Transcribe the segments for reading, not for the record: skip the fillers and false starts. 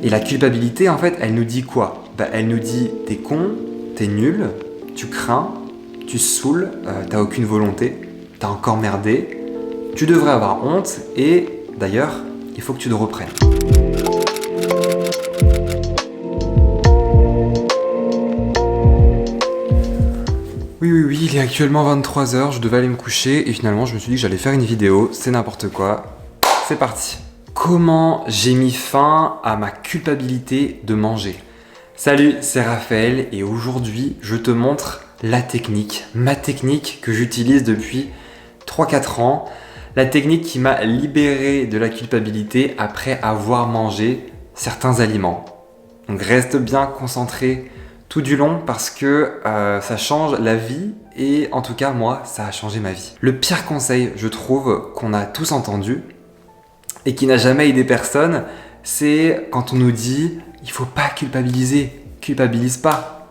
Et la culpabilité, en fait, elle nous dit quoi? Elle nous dit t'es con, t'es nul, tu crains, tu saoules, t'as aucune volonté, t'as encore merdé, tu devrais avoir honte et d'ailleurs, il faut que tu te reprennes. Oui, il est actuellement 23h, je devais aller me coucher et finalement je me suis dit que j'allais faire une vidéo, c'est n'importe quoi. C'est parti. Comment j'ai mis fin à ma culpabilité de manger? Salut, c'est Raphaël et aujourd'hui je te montre la technique, ma technique que j'utilise depuis 3-4 ans. La technique qui m'a libéré de la culpabilité après avoir mangé certains aliments. Donc reste bien concentré tout du long parce que ça change la vie et en tout cas moi ça a changé ma vie. Le pire conseil je trouve qu'on a tous entendu et qui n'a jamais aidé personne, c'est quand on nous dit il faut pas culpabiliser, culpabilise pas.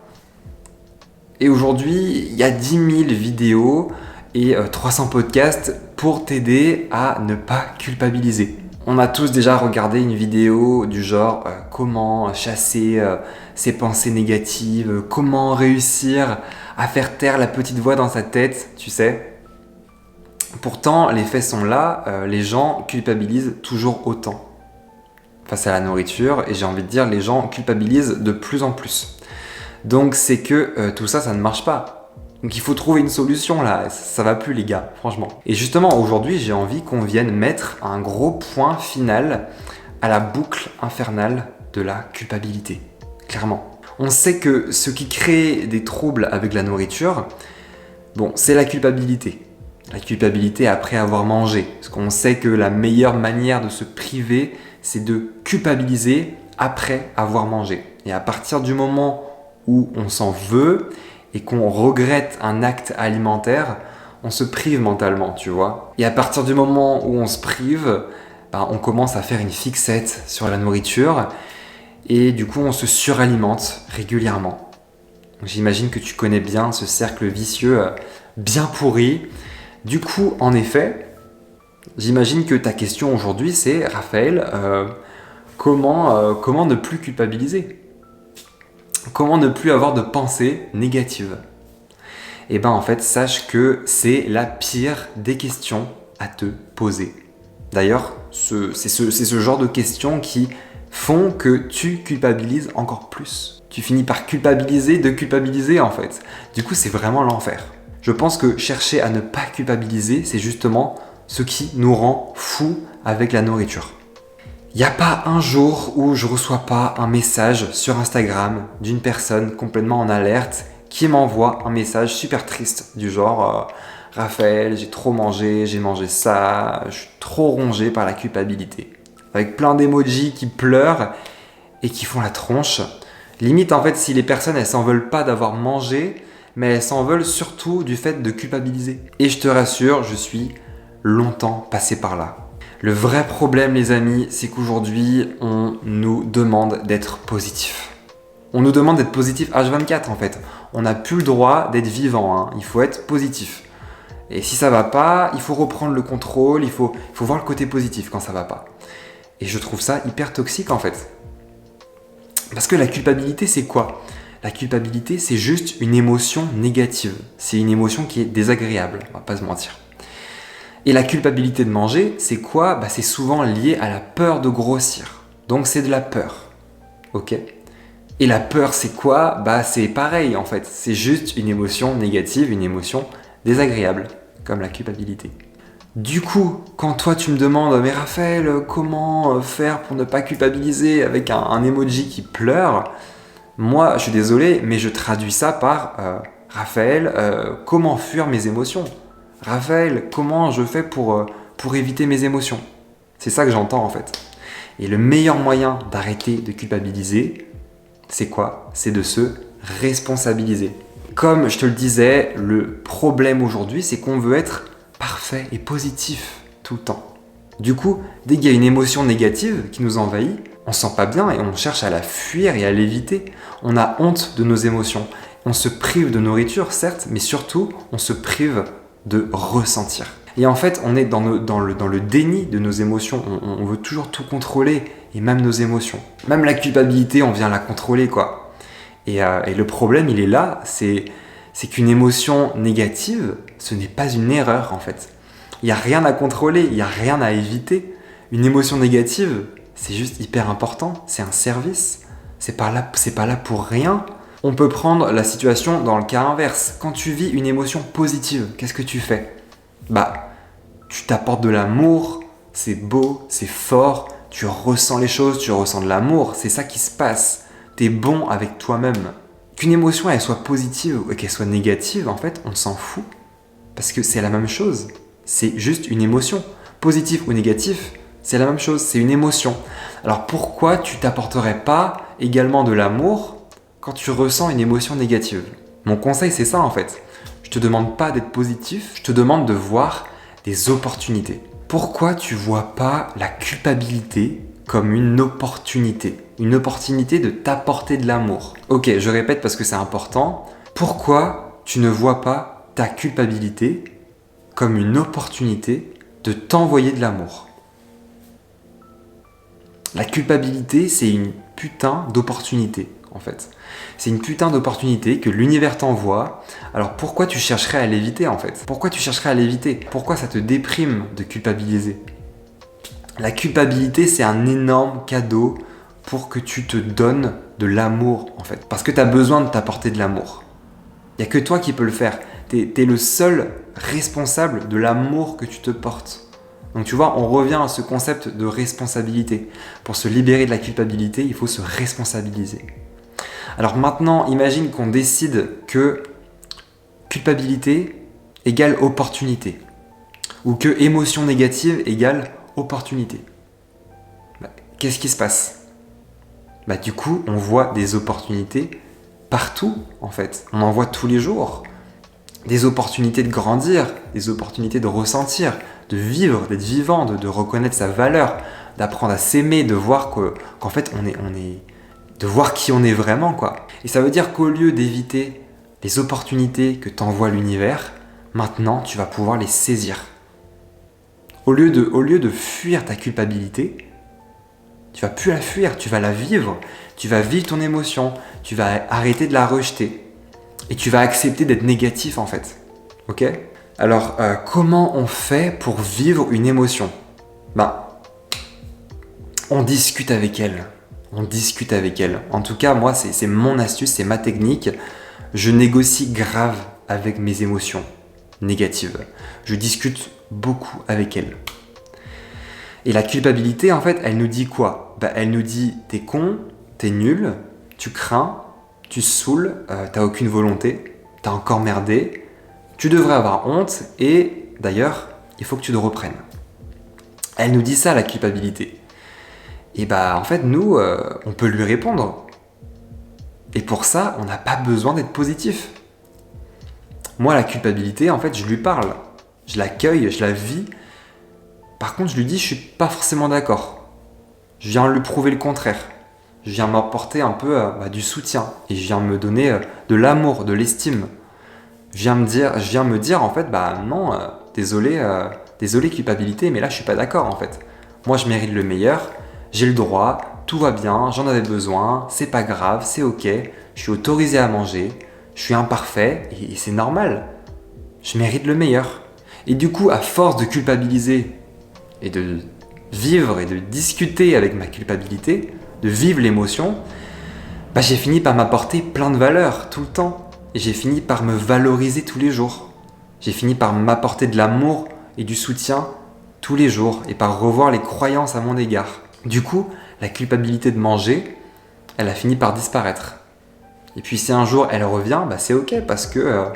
Et aujourd'hui il y a 10 000 vidéos et 300 podcasts pour t'aider à ne pas culpabiliser. On a tous déjà regardé une vidéo du genre comment chasser ses pensées négatives, comment réussir à faire taire la petite voix dans sa tête, tu sais. Pourtant, les faits sont là, les gens culpabilisent toujours autant face à la nourriture et j'ai envie de dire les gens culpabilisent de plus en plus. Donc c'est que tout ça, ça ne marche pas. Donc il faut trouver une solution là, ça va plus les gars, franchement. Et justement aujourd'hui j'ai envie qu'on vienne mettre un gros point final à la boucle infernale de la culpabilité, clairement. On sait que ce qui crée des troubles avec la nourriture, c'est la culpabilité. La culpabilité après avoir mangé. Parce qu'on sait que la meilleure manière de se priver, c'est de culpabiliser après avoir mangé. Et à partir du moment où on s'en veut, et qu'on regrette un acte alimentaire, on se prive mentalement, tu vois. Et à partir du moment où on se prive, on commence à faire une fixette sur la nourriture et du coup on se suralimente régulièrement. Donc, j'imagine que tu connais bien ce cercle vicieux bien pourri. Du coup, en effet, j'imagine que ta question aujourd'hui c'est Raphaël, comment ne plus culpabiliser ? Comment ne plus avoir de pensées négatives? Et en fait, sache que c'est la pire des questions à te poser. D'ailleurs, c'est ce genre de questions qui font que tu culpabilises encore plus. Tu finis par culpabiliser en fait. Du coup, c'est vraiment l'enfer. Je pense que chercher à ne pas culpabiliser, c'est justement ce qui nous rend fous avec la nourriture. Il n'y a pas un jour où je ne reçois pas un message sur Instagram d'une personne complètement en alerte qui m'envoie un message super triste du genre Raphaël, j'ai trop mangé, j'ai mangé ça, je suis trop rongé par la culpabilité. Avec plein d'emojis qui pleurent et qui font la tronche. Limite en fait si les personnes elles s'en veulent pas d'avoir mangé, mais elles s'en veulent surtout du fait de culpabiliser. Et je te rassure, je suis longtemps passé par là. Le vrai problème les amis, c'est qu'aujourd'hui, on nous demande d'être positif. On nous demande d'être positif H24 en fait. On n'a plus le droit d'être vivant, il faut être positif. Et si ça va pas, il faut reprendre le contrôle, il faut voir le côté positif quand ça va pas. Et je trouve ça hyper toxique en fait. Parce que la culpabilité c'est quoi? La culpabilité c'est juste une émotion négative. C'est une émotion qui est désagréable, on va pas se mentir. Et la culpabilité de manger, c'est quoi? C'est souvent lié à la peur de grossir. Donc c'est de la peur. Ok? Et la peur, c'est quoi? C'est pareil en fait. C'est juste une émotion négative, une émotion désagréable, comme la culpabilité. Du coup, quand toi tu me demandes, mais Raphaël, comment faire pour ne pas culpabiliser avec un emoji qui pleure? Moi, je suis désolé, mais je traduis ça par Raphaël, comment fuir mes émotions? Raphaël, comment je fais pour éviter mes émotions? C'est ça que j'entends en fait. Et le meilleur moyen d'arrêter de culpabiliser, c'est quoi? C'est de se responsabiliser. Comme je te le disais, le problème aujourd'hui, c'est qu'on veut être parfait et positif tout le temps. Du coup, dès qu'il y a une émotion négative qui nous envahit, on se sent pas bien et on cherche à la fuir et à l'éviter. On a honte de nos émotions. On se prive de nourriture, certes, mais surtout, on se prive de ressentir. Et en fait, on est dans le déni de nos émotions. On veut toujours tout contrôler, et même nos émotions. Même la culpabilité, on vient la contrôler, quoi. Et le problème, il est là, c'est qu'une émotion négative, ce n'est pas une erreur, en fait. Il n'y a rien à contrôler, il n'y a rien à éviter. Une émotion négative, c'est juste hyper important, c'est un service. C'est pas là pour rien. On peut prendre la situation dans le cas inverse. Quand tu vis une émotion positive, qu'est-ce que tu fais ? Tu t'apportes de l'amour, c'est beau, c'est fort, tu ressens les choses, tu ressens de l'amour, c'est ça qui se passe. T'es bon avec toi-même. Qu'une émotion, elle soit positive ou qu'elle soit négative, en fait, on s'en fout. Parce que c'est la même chose. C'est juste une émotion. Positif ou négatif, c'est la même chose, c'est une émotion. Alors pourquoi tu t'apporterais pas également de l'amour quand tu ressens une émotion négative ? Mon conseil, c'est ça en fait. Je te demande pas d'être positif, je te demande de voir des opportunités. Pourquoi tu vois pas la culpabilité comme une opportunité de t'apporter de l'amour ? Ok, je répète parce que c'est important. Pourquoi tu ne vois pas ta culpabilité comme une opportunité de t'envoyer de l'amour ? La culpabilité, c'est une putain d'opportunité, en fait. C'est une putain d'opportunité que l'univers t'envoie. Alors pourquoi tu chercherais à l'éviter, en fait ? Pourquoi tu chercherais à l'éviter ? Pourquoi ça te déprime de culpabiliser ? La culpabilité, c'est un énorme cadeau pour que tu te donnes de l'amour, en fait. Parce que tu as besoin de t'apporter de l'amour. Il n'y a que toi qui peux le faire. Tu es le seul responsable de l'amour que tu te portes. Donc tu vois, on revient à ce concept de responsabilité. Pour se libérer de la culpabilité, il faut se responsabiliser. Alors maintenant, imagine qu'on décide que culpabilité égale opportunité. Ou que émotion négative égale opportunité. Qu'est-ce qui se passe ? Du coup, on voit des opportunités partout, en fait. On en voit tous les jours. Des opportunités de grandir, des opportunités de ressentir, de vivre, d'être vivant, de reconnaître sa valeur, d'apprendre à s'aimer, de voir qu'en fait, de voir qui on est vraiment, quoi. Et ça veut dire qu'au lieu d'éviter les opportunités que t'envoie l'univers, maintenant, tu vas pouvoir les saisir. Au lieu de fuir ta culpabilité, tu vas plus la fuir, tu vas la vivre. Tu vas vivre ton émotion, tu vas arrêter de la rejeter. Et tu vas accepter d'être négatif en fait. Ok ? Alors, comment on fait pour vivre une émotion ? On discute avec elle. En tout cas, moi, c'est mon astuce, c'est ma technique. Je négocie grave avec mes émotions négatives. Je discute beaucoup avec elles. Et la culpabilité, en fait, elle nous dit quoi ? Elle nous dit t'es con, t'es nul, tu crains, tu saoules, t'as aucune volonté, t'as encore merdé, tu devrais avoir honte et d'ailleurs, il faut que tu te reprennes. Elle nous dit ça, la culpabilité. Et en fait, nous, on peut lui répondre. Et pour ça, on n'a pas besoin d'être positif. Moi, la culpabilité, en fait, je lui parle. Je l'accueille, je la vis. Par contre, je lui dis, je suis pas forcément d'accord. Je viens lui prouver le contraire. Je viens m'apporter un peu du soutien. Et je viens me donner de l'amour, de l'estime. Je viens me dire en fait, non, désolé culpabilité, mais là, je suis pas d'accord, en fait. Moi, je mérite le meilleur. J'ai le droit, tout va bien, j'en avais besoin, c'est pas grave, c'est ok, je suis autorisé à manger, je suis imparfait et c'est normal. Je mérite le meilleur. Et du coup, à force de culpabiliser et de vivre et de discuter avec ma culpabilité, de vivre l'émotion, j'ai fini par m'apporter plein de valeurs tout le temps. Et j'ai fini par me valoriser tous les jours. J'ai fini par m'apporter de l'amour et du soutien tous les jours et par revoir les croyances à mon égard. Du coup, la culpabilité de manger, elle a fini par disparaître. Et puis si un jour elle revient, c'est ok parce que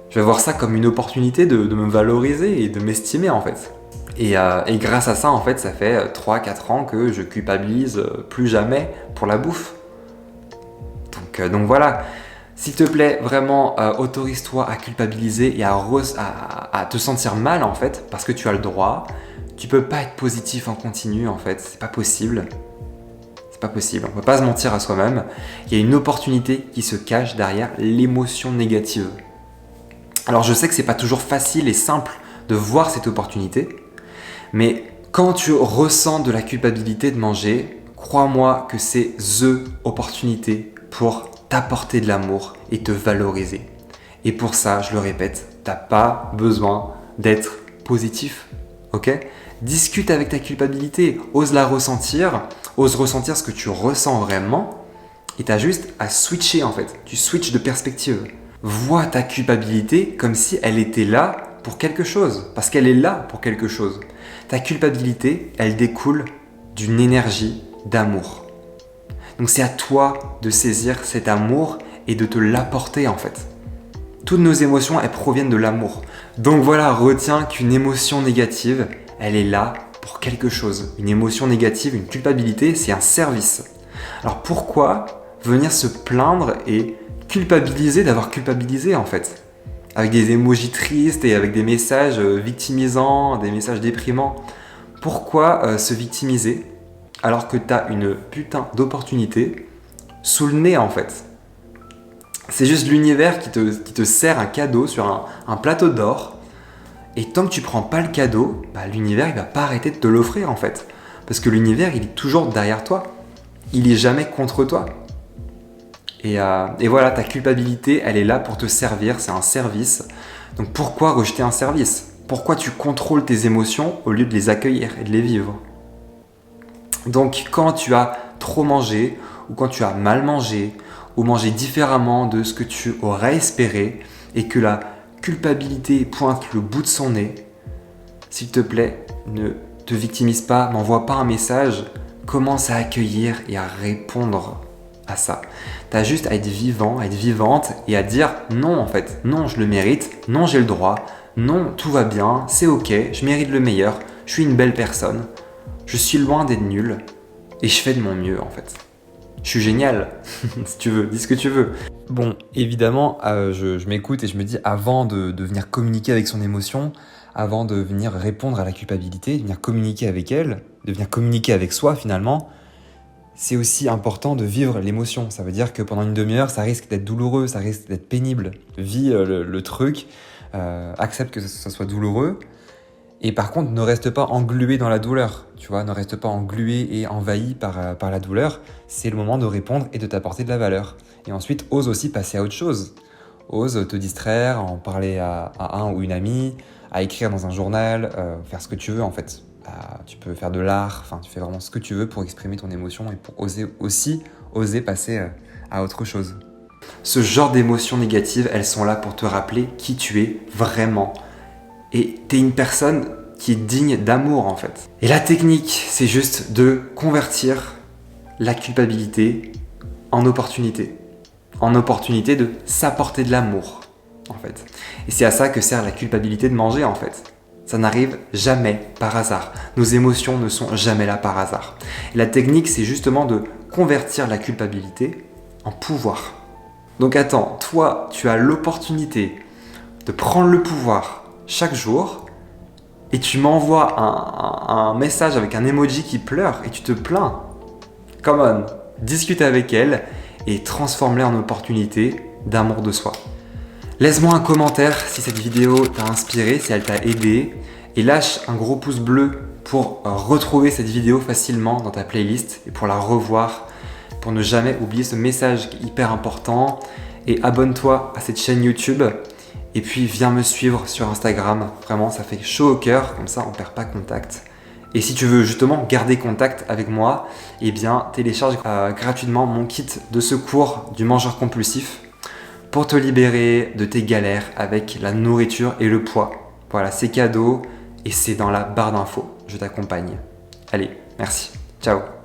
je vais voir ça comme une opportunité de me valoriser et de m'estimer en fait. Et grâce à ça, en fait, ça fait 3-4 ans que je culpabilise plus jamais pour la bouffe. Donc voilà, s'il te plaît, vraiment, autorise-toi à culpabiliser et à te sentir mal en fait, parce que tu as le droit. Tu peux pas être positif en continu en fait, c'est pas possible. C'est pas possible, on peut pas se mentir à soi-même. Il y a une opportunité qui se cache derrière l'émotion négative. Alors je sais que c'est pas toujours facile et simple de voir cette opportunité. Mais quand tu ressens de la culpabilité de manger, crois-moi que c'est THE opportunité pour t'apporter de l'amour et te valoriser. Et pour ça, je le répète, t'as pas besoin d'être positif, ok? Discute avec ta culpabilité, ose la ressentir, ose ressentir ce que tu ressens vraiment et t'as juste à switcher en fait. Tu switches de perspective. Vois ta culpabilité comme si elle était là pour quelque chose, parce qu'elle est là pour quelque chose. Ta culpabilité, elle découle d'une énergie d'amour. Donc c'est à toi de saisir cet amour et de te l'apporter en fait. Toutes nos émotions, elles proviennent de l'amour. Donc voilà, retiens qu'une émotion négative, elle est là pour quelque chose. Une émotion négative, une culpabilité, c'est un service. Alors pourquoi venir se plaindre et culpabiliser d'avoir culpabilisé en fait? Avec des emojis tristes et avec des messages victimisants, des messages déprimants. Pourquoi se victimiser alors que tu as une putain d'opportunité sous le nez en fait? C'est juste l'univers qui te sert un cadeau sur un plateau d'or. Et tant que tu prends pas le cadeau, l'univers il va pas arrêter de te l'offrir en fait. Parce que l'univers il est toujours derrière toi. Il est jamais contre toi. Et voilà, ta culpabilité, elle est là pour te servir, c'est un service. Donc pourquoi rejeter un service? Pourquoi tu contrôles tes émotions au lieu de les accueillir et de les vivre? Donc quand tu as trop mangé, ou quand tu as mal mangé, ou mangé différemment de ce que tu aurais espéré, et que la culpabilité pointe le bout de son nez, s'il te plaît, ne te victimise pas, n'envoie pas un message, commence à accueillir et à répondre à ça. Tu as juste à être vivant, à être vivante et à dire non en fait, non je le mérite, non j'ai le droit, non tout va bien, c'est ok, je mérite le meilleur, je suis une belle personne, je suis loin d'être nul et je fais de mon mieux en fait. Je suis génial, si tu veux, dis ce que tu veux. Bon, évidemment, je m'écoute et je me dis avant de venir communiquer avec son émotion, avant de venir répondre à la culpabilité, de venir communiquer avec elle, de venir communiquer avec soi finalement, c'est aussi important de vivre l'émotion. Ça veut dire que pendant une demi-heure, ça risque d'être douloureux, ça risque d'être pénible. Vis le truc, accepte que ça soit douloureux. Et par contre, ne reste pas englué dans la douleur. Tu vois, ne reste pas englué et envahi par la douleur. C'est le moment de répondre et de t'apporter de la valeur. Et ensuite, ose aussi passer à autre chose. Ose te distraire, en parler à un ou une amie, à écrire dans un journal, faire ce que tu veux en fait. Tu peux faire de l'art, enfin tu fais vraiment ce que tu veux pour exprimer ton émotion et pour oser passer à autre chose. Ce genre d'émotions négatives, elles sont là pour te rappeler qui tu es vraiment. Et tu es une personne qui est digne d'amour en fait. Et la technique, c'est juste de convertir la culpabilité en opportunité. En opportunité de s'apporter de l'amour en fait. Et c'est à ça que sert la culpabilité de manger en fait. Ça n'arrive jamais par hasard. Nos émotions ne sont jamais là par hasard. Et la technique, c'est justement de convertir la culpabilité en pouvoir. Donc attends, toi, tu as l'opportunité de prendre le pouvoir chaque jour et tu m'envoies un message avec un emoji qui pleure et tu te plains. Come on, discute avec elle et transforme-la en opportunité d'amour de soi. Laisse-moi un commentaire si cette vidéo t'a inspiré, si elle t'a aidé et lâche un gros pouce bleu pour retrouver cette vidéo facilement dans ta playlist et pour la revoir, pour ne jamais oublier ce message qui est hyper important. Et abonne-toi à cette chaîne YouTube et puis viens me suivre sur Instagram. Vraiment, ça fait chaud au cœur, comme ça on ne perd pas contact. Et si tu veux justement garder contact avec moi, eh bien télécharge gratuitement mon kit de secours du mangeur compulsif pour te libérer de tes galères avec la nourriture et le poids. Voilà, c'est cadeau et c'est dans la barre d'infos. Je t'accompagne. Allez, merci. Ciao.